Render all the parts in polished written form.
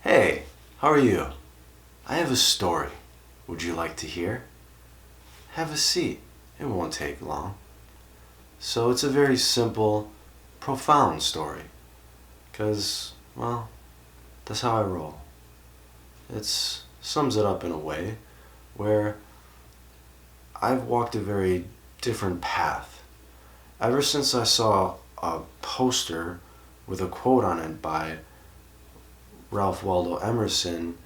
Hey, how are you? I have a story. Would you like to hear? Have a seat. It won't take long. So it's a very simple, profound story. Well, that's how I roll. It sums it up in a way where I've walked a very different path. Ever since I saw a poster with a quote on it by Ralph Waldo Emerson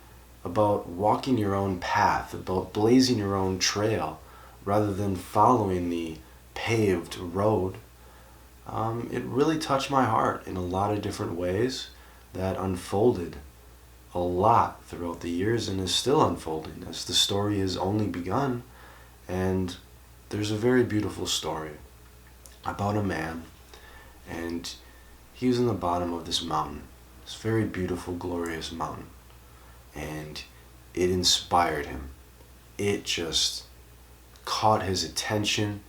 about walking your own path, about blazing your own trail rather than following the paved road, it really touched my heart in a lot of different ways that unfolded a lot throughout the years and is still unfolding as the story has only begun. And there's a very beautiful story about a man, and he was in the bottom of this mountain, this very beautiful, glorious mountain, and it inspired him. It just caught his attention,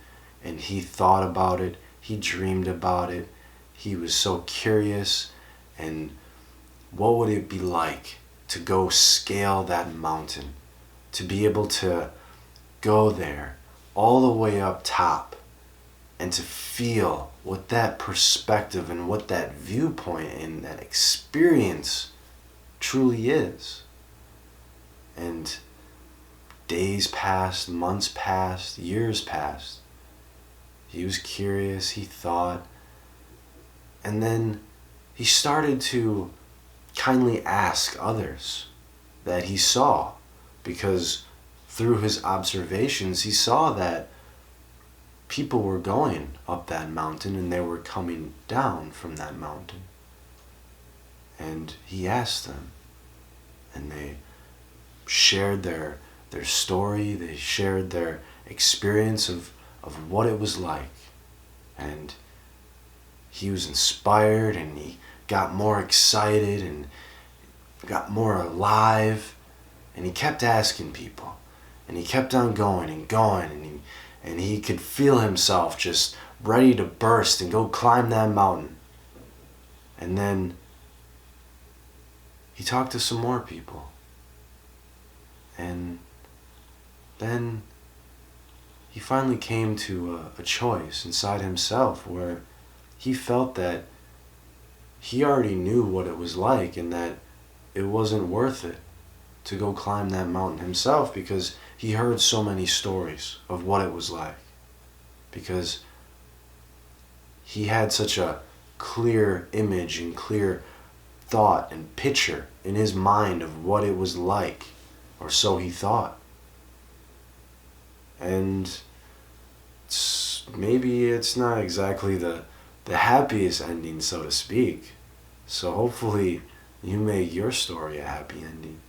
and he thought about it, he dreamed about it, he was so curious, and what would it be like to go scale that mountain, to be able to go there all the way up top and to feel what that perspective and what that viewpoint and that experience truly is. And days passed, months passed, years passed. He was curious, he thought, and then he started to kindly ask others that he saw, because through his observations he saw that people were going up that mountain and they were coming down from that mountain. And he asked them, and they shared their story, they shared their experience of what it was like. And he was inspired, and he got more excited and got more alive, and he kept asking people, and he kept on going and going, and he could feel himself just ready to burst and go climb that mountain. And then he talked to some more people, and then he finally came to a choice inside himself where he felt that he already knew what it was like and that it wasn't worth it to go climb that mountain himself, because he heard so many stories of what it was like, because he had such a clear image and clear thought and picture in his mind of what it was like, or so he thought. And maybe it's not exactly the happiest ending, so to speak. So hopefully you make your story a happy ending,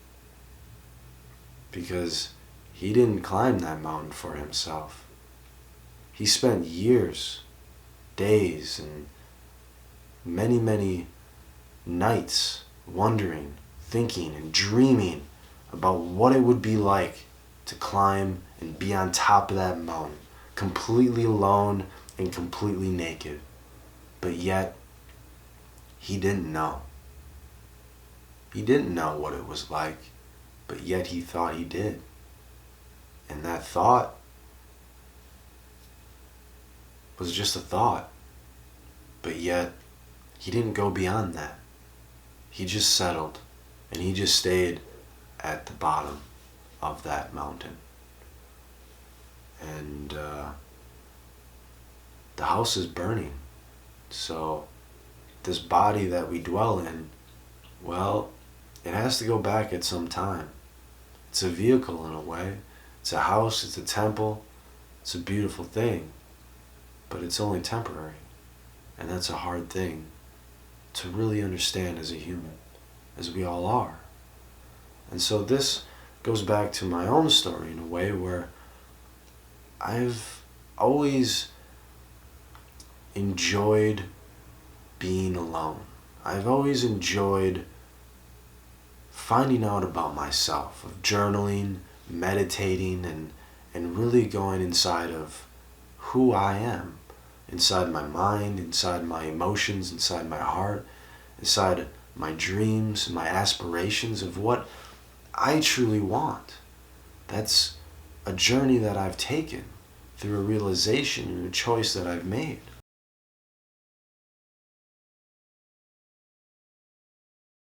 because he didn't climb that mountain for himself. He spent years, days, and many nights wondering, thinking, and dreaming about what it would be like to climb and be on top of that mountain, completely alone and completely naked. But yet, he didn't know. He didn't know what it was like, but yet he thought he did. And that thought was just a thought, but yet he didn't go beyond that. He just settled, and he just stayed at the bottom of that mountain. And the house is burning. So this body that we dwell in, well, it has to go back at some time. It's a vehicle in a way. It's a house, it's a temple, it's a beautiful thing, but it's only temporary. And that's a hard thing to really understand as a human, as we all are. And so this goes back to my own story in a way where I've always enjoyed being alone. I've always enjoyed finding out about myself, of journaling, meditating, and really going inside of who I am, inside my mind, inside my emotions, inside my heart, inside my dreams, my aspirations of what I truly want. That's a journey that I've taken through a realization and a choice that I've made.